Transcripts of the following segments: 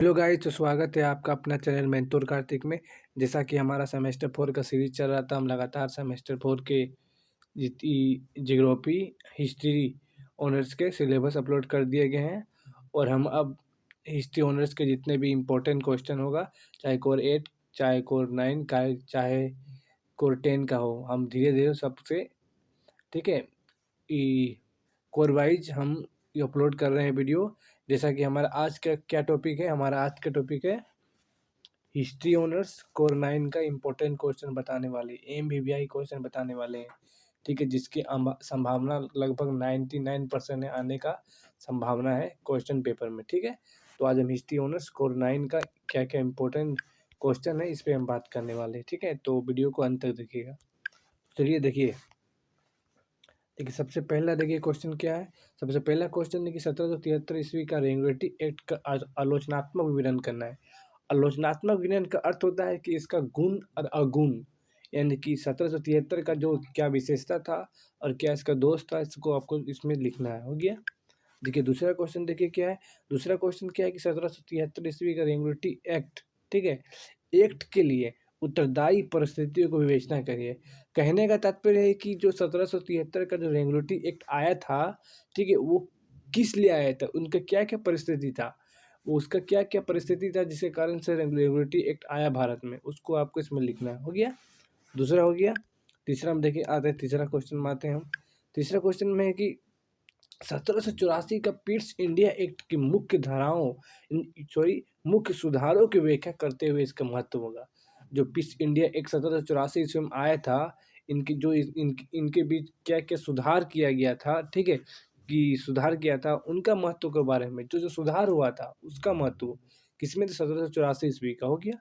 Hello guys, तो स्वागत है आपका अपना चैनल मेंटोर कार्तिक में। जैसा कि हमारा सेमेस्टर 4 का सीरीज चल रहा था, हम लगातार सेमेस्टर 4 के जियोग्राफी हिस्ट्री ऑनर्स के सिलेबस अपलोड कर दिए गए हैं। और हम अब हिस्ट्री ऑनर्स के जितने भी इम्पोर्टेंट क्वेश्चन होगा, चाहे कोर 8, चाहे कोर 9 का, चाहे कोर 10 का हो, हम धीरे धीरे सबसे, ठीक है, कोर वाइज हम ये अपलोड कर रहे हैं वीडियो। जैसा कि हमारा आज का क्या टॉपिक है, हमारा आज का टॉपिक है हिस्ट्री ऑनर्स कोर 9 का इम्पोर्टेंट क्वेश्चन बताने वाले, MVVI क्वेश्चन बताने वाले हैं, ठीक है, जिसकी संभावना लगभग 99% है, आने का संभावना है क्वेश्चन पेपर में। ठीक है, तो आज हम हिस्ट्री ऑनर्स कोर 9 का क्या क्या इम्पोर्टेंट क्वेश्चन है इस पर हम बात करने वाले हैं। ठीक है, तो वीडियो को अंत तक देखिएगा। चलिए देखिए, सबसे पहला देखिए क्वेश्चन क्या है। सबसे पहला क्वेश्चन है कि 1773 ईस्वी का रेगुलेटरी एक्ट का आलोचनात्मक विवरण करना है। आलोचनात्मक विवरण का अर्थ होता है कि इसका गुण और अवगुण, यानी कि 1773 का जो क्या विशेषता था और क्या इसका दोष था, इसको आपको इसमें लिखना है। हो गया। देखिए दूसरा क्वेश्चन देखिए क्या है। दूसरा क्वेश्चन क्या है कि 1773 ईस्वी का रेगुलेटरी एक्ट, ठीक है, एक्ट के लिए उत्तरदायी परिस्थितियों को विवेचना करिए। कहने का तात्पर्य है कि जो 1773 का जो रेगुलेटरी एक्ट आया था, ठीक है, वो किस लिए आया था, उनका क्या क्या परिस्थिति था, उसका क्या क्या परिस्थिति था जिसके कारण से रेगुलेटरी एक्ट आया भारत में, उसको आपको इसमें लिखना है। हो गया, दूसरा हो गया। तीसरा हम देखिए, आते हैं तीसरा क्वेश्चन में आते हैं हम। तीसरा क्वेश्चन में है कि 1784 का पिट्स इंडिया एक्ट की मुख्य धाराओं, मुख्य सुधारों की व्याख्या करते हुए इसका महत्व होगा। जो पिट्स इंडिया एक्ट 1784 ईस्वी में आया था, इनकी जो इनके बीच क्या क्या सुधार किया गया था, ठीक है, कि सुधार किया था, उनका महत्व के बारे में, जो सुधार हुआ था उसका महत्व किसमें, तो 1784 ईस्वी का। हो गया।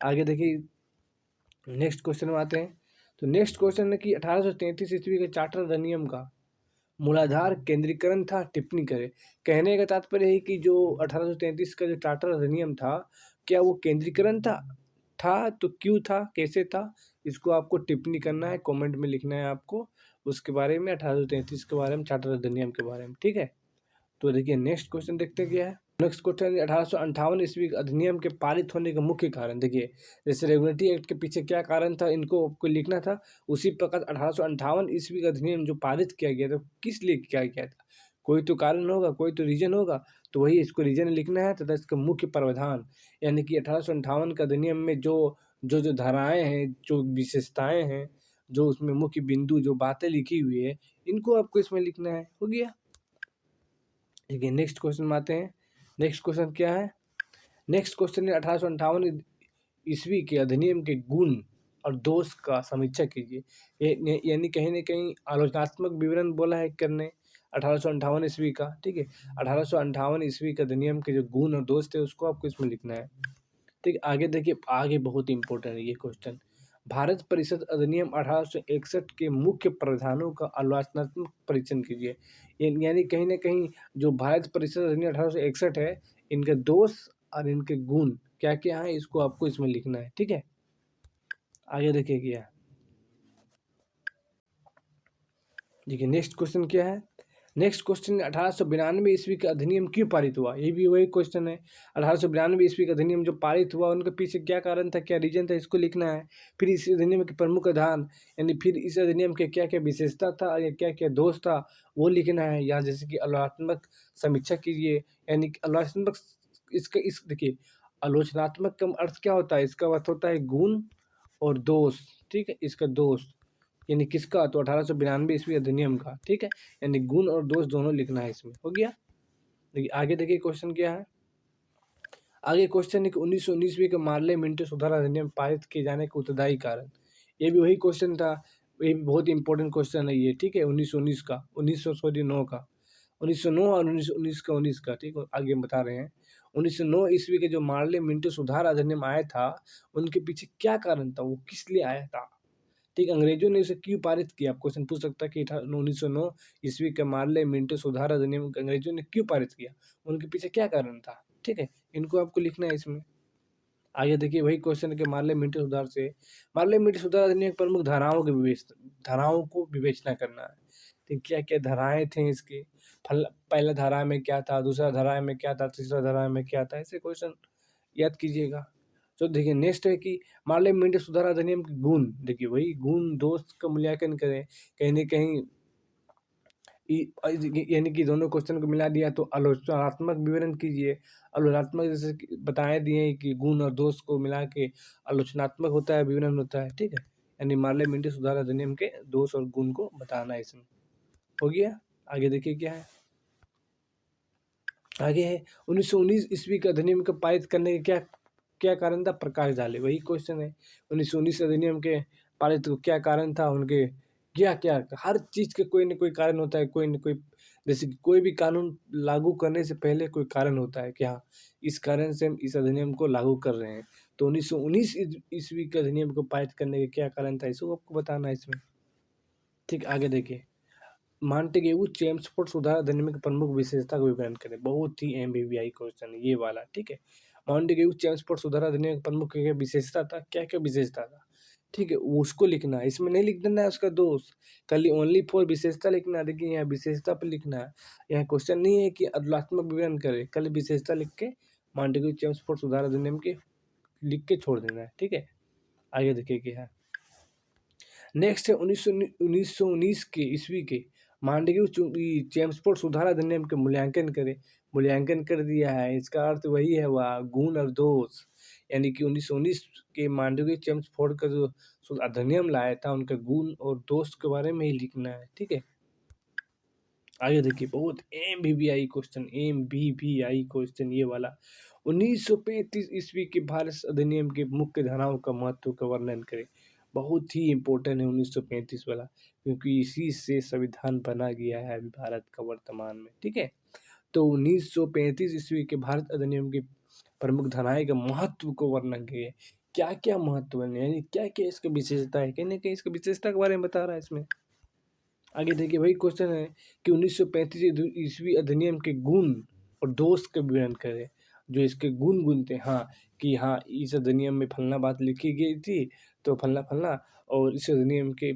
आगे देखिए, नेक्स्ट क्वेश्चन में आते हैं। तो नेक्स्ट क्वेश्चन है कि 1833 ईस्वी के चार्टर अधिनियम का मूलाधार केंद्रीकरण था, टिप्पणी करें। कहने का तात्पर्य है कि जो 1833 का जो चार्टर अधिनियम था, क्या वो केंद्रीकरण था तो क्यों था, कैसे था, इसको आपको टिप्पणी करना है, कमेंट में लिखना है आपको उसके बारे में, 1833 के बारे में, चार्टर अधिनियम के बारे में। ठीक है, तो देखिए नेक्स्ट क्वेश्चन देखते हैं क्या है। नेक्स्ट क्वेश्चन 1858 ईस्वी अधिनियम के पारित होने का मुख्य कारण। देखिए, जैसे रेगुलेटरी एक्ट के पीछे क्या कारण था, इनको आपको लिखना था, उसी प्रकार 1858 ईस्वी का अधिनियम जो पारित किया गया था, किस लिए किया गया था, कोई तो कारण होगा, कोई तो रीजन होगा, तो वही इसको रीजन लिखना है तथा इसका मुख्य प्रावधान, यानी कि 1858 का अधिनियम में जो जो जो धाराएं हैं, जो विशेषताएं हैं, जो उसमें मुख्य बिंदु, जो बातें लिखी हुई है, इनको आपको इसमें लिखना है। हो गया। देखिए नेक्स्ट क्वेश्चन में आते हैं। नेक्स्ट क्वेश्चन क्या है। नेक्स्ट क्वेश्चन है 1858 ईस्वी के अधिनियम के गुण और दोष का समीक्षा कीजिए। यानी कहीं ना कहीं आलोचनात्मक विवरण बोला है करने 1858 ईस्वी का। ठीक है, 1858 ईस्वी के अधिनियम के जो गुण और दोष थे उसको आपको इसमें लिखना है। ठीक, आगे देखिए, आगे बहुत इंपॉर्टेंट है ये क्वेश्चन। भारत परिषद अधिनियम 1861 के मुख्य प्रावधानों का आलोचनात्मक परीक्षण कीजिए। यानी कहीं ना कहीं जो भारत परिषद अधिनियम 1861 है, इनके दोष और इनके गुण क्या क्या है, इसको आपको इसमें लिखना है। ठीक है, आगे देखिए क्या है। देखिए नेक्स्ट क्वेश्चन क्या है। नेक्स्ट क्वेश्चन 1892 ईस्वी का अधिनियम क्यों पारित हुआ, ये भी वही क्वेश्चन है। 1892 ईस्वी का अधिनियम जो पारित हुआ, उनके पीछे क्या कारण था, क्या रीजन था, इसको लिखना है। फिर इस अधिनियम के प्रमुख आधार, यानी फिर इस अधिनियम के क्या क्या विशेषता था या क्या क्या दोष था, वो लिखना है यहाँ। जैसे कि आलोचनात्मक समीक्षा कीजिए, यानी कि आलोचनात्मक, इसका इस देखिए, आलोचनात्मक का अर्थ क्या होता है, इसका अर्थ होता है गुण और दोष। ठीक है, इसका दोष यानी किसका, तो 1892 ईस्वी अधिनियम का। ठीक है, यानी गुण और दोष दोनों लिखना है इसमें। हो गया। देखिए आगे देखिए क्वेश्चन क्या है। आगे क्वेश्चन है कि 1919 ईस्वी के मार्ले मिंटो सुधार अधिनियम पारित किए जाने के उत्तरदायी कारण। ये भी वही क्वेश्चन था, ये भी बहुत इंपॉर्टेंट क्वेश्चन है ये। ठीक है, 1919 का, 1909 का, 1909 और 1919 का, 19 का। ठीक है, आगे हम बता रहे हैं। 1909 ईस्वी के जो मार्ले मिंटो सुधार अधिनियम आया था, उनके पीछे क्या कारण था, वो किस लिए आया था। ठीक, अंग्रेजों ने इसे क्यों पारित किया, क्वेश्चन पूछ सकता है कि 1909 ईस्वी के मार्ले मिंटो सुधार अधिनियम अंग्रेजों ने क्यों पारित किया, उनके पीछे क्या कारण था। ठीक है, इनको आपको लिखना है इसमें। आगे देखिए, वही क्वेश्चन के मार्ले मिंटो सुधार से, मार्ले मिंटो सुधार अधिनियम की प्रमुख धाराओं को विवेचना करना है। ठीक, क्या क्या धाराएं थे इसके, पहला धारा में क्या था, दूसरा धारा में क्या था, तीसरा धारा में क्या था, ऐसे क्वेश्चन याद कीजिएगा। तो देखिए नेक्स्ट है कि मान लें मीडिया सुधार अधिनियम के गुण, देखिए वही गुण दोष का मूल्यांकन करें, कहीं न कहीं यानी कि दोनों क्वेश्चन को मिला दिया तो आलोचनात्मक विवरण कीजिए। आलोचनात्मक जैसे कि बताए दिए कि गुण और दोष को मिला के आलोचनात्मक होता है, विवरण होता है, ठीक है। यानी मार्ले मिंटो सुधार अधिनियम के दोष और गुण को बताना है इसमें। हो गया, आगे देखिए क्या है। आगे है 1919 ईस्वी के अधिनियम को पारित करने का क्या कारण था, प्रकाश डाले, वही क्वेश्चन है। 1919 अधिनियम के पारित को क्या कारण था, उनके क्या क्या, हर चीज के कोई न कोई कारण होता है, कोई न कोई, जैसे कि कोई भी कानून लागू करने से पहले कोई कारण होता है कि हाँ इस कारण से हम इस अधिनियम को लागू कर रहे हैं। तो 1919 ईस्वी के अधिनियम को पारित करने का क्या कारण था, इसको आपको बताना है इसमें। ठीक, आगे देखिए। मॉन्टेग्यू चेम्सफोर्ड सुधार अधिनियम की प्रमुख विशेषता का विवरण करें, बहुत ही एमबीबीआई क्वेश्चन है ये वाला, ठीक है। मॉन्टेग्यू चेम्सफोर्ड सुधार अधिनियम की प्रमुख क्या विशेषता था, क्या क्या विशेषता था, ठीक है, उसको लिखना है, इसमें नहीं लिख देना है उसका दोष, खाली ओनली फॉर विशेषता लिखना है। देखिए यहाँ विशेषता पर लिखना है, यहाँ क्वेश्चन नहीं है कि तुलनात्मक विवरण करे, कल विशेषता लिख के मॉन्टेग्यू चेम्सफोर्ड सुधार अधिनियम के लिख के छोड़ देना है, ठीक है। आगे देखिए क्या है। नेक्स्ट है 1919 के ईस्वी के मांडव्य चेम्सफोर्ड सुधार अधिनियम के मूल्यांकन करें, मूल्यांकन कर दिया है, इसका अर्थ वही है वह गुण और दोष, यानी कि 1919 के मांडव्य चेम्सफोर्ड का जो अधिनियम लाया था उनके गुण और दोष के बारे में ही लिखना है, ठीक है। आगे देखिए, बहुत एमबीबीआई क्वेश्चन ये वाला। 1935 ईस्वी के भारत अधिनियम के मुख्य धाराओं का महत्व का वर्णन करें, बहुत ही इम्पोर्टेंट है 1935 वाला, क्योंकि इसी से संविधान बना गया है अभी भारत का वर्तमान में, ठीक है। तो 1935 ईस्वी के भारत अधिनियम की प्रमुख धाराएं का महत्व को वर्णन करिए, क्या क्या महत्व है, यानी क्या क्या इसका विशेषता है, कहीं ना कहीं इसका विशेषता के बारे में बता रहा है इसमें। आगे देखिए, वही क्वेश्चन है कि 1935 ईस्वी अधिनियम के गुण और दोष का विवरण करें, जो इसके गुण थे, हाँ कि हाँ इस अधिनियम में फलना बात लिखी गई थी तो फलना फलना, और इस अधिनियम के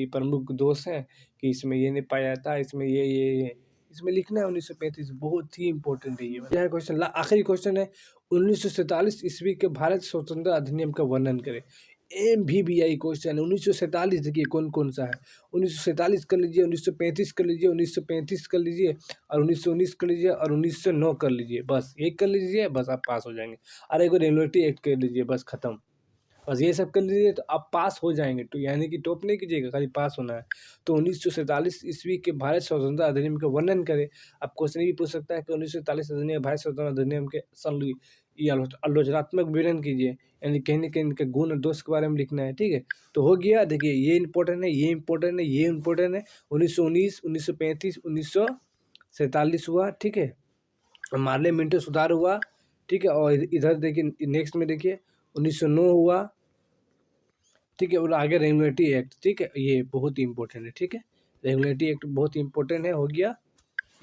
प्रमुख दोष हैं कि इसमें ये नहीं पाया जाता, इसमें ये इसमें लिखना है 1935, बहुत ही इंपॉर्टेंट है ये क्वेश्चन। आखिरी क्वेश्चन है 1947 ईस्वी के भारत स्वतंत्रता अधिनियम का वर्णन करें, एमबीबीआई क्वेश्चन है। 1947 देखिए कौन कौन सा है, 1947 कर लीजिए, 1935 कर लीजिए, 1935 कर लीजिए, और 1919 कर लीजिए, और 1909 कर लीजिए, बस एक कर लीजिए, बस आप पास हो जाएंगे। अरे एक रेगुलेटरी एक्ट कर लीजिए, बस खत्म, बस ये सब कर लीजिए तो आप पास हो जाएंगे, तो यानी कि टॉप नहीं कीजिएगा, खाली पास होना है। तो 1947 ईस्वी के भारत स्वतंत्रता अधिनियम का वर्णन करें। आप क्वेश्चन भी पूछ सकता है कि 1947 अधिनियम, भारत स्वतंत्रता अधिनियम के ये आलोचनात्मक विवरण कीजिए, यानी कहीं ना कहीं इनके गुण और दोष के बारे में लिखना है, ठीक है। तो हो गया, देखिए ये इंपॉर्टेंट है, ये इंपॉर्टेंट है, ये इंपॉर्टेंट है। 1919, 1935, 1947 हुआ, ठीक है, मार्ले मिंटो सुधार हुआ, ठीक है। और इधर देखिए नेक्स्ट में देखिए 1909 हुआ, ठीक है, और आगे रेगुलेटरी एक्ट, ठीक है, ये बहुत ही इंपॉर्टेंट है, ठीक है। रेगुलेटरी एक्ट बहुत ही इंपॉर्टेंट है, हो गया,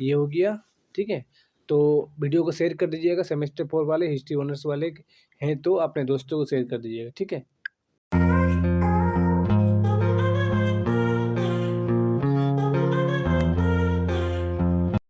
ये हो गया, ठीक है। तो वीडियो को शेयर कर दीजिएगा, सेमेस्टर 4 वाले हिस्ट्री ऑनर्स वाले हैं तो अपने दोस्तों को शेयर कर दीजिएगा, ठीक है।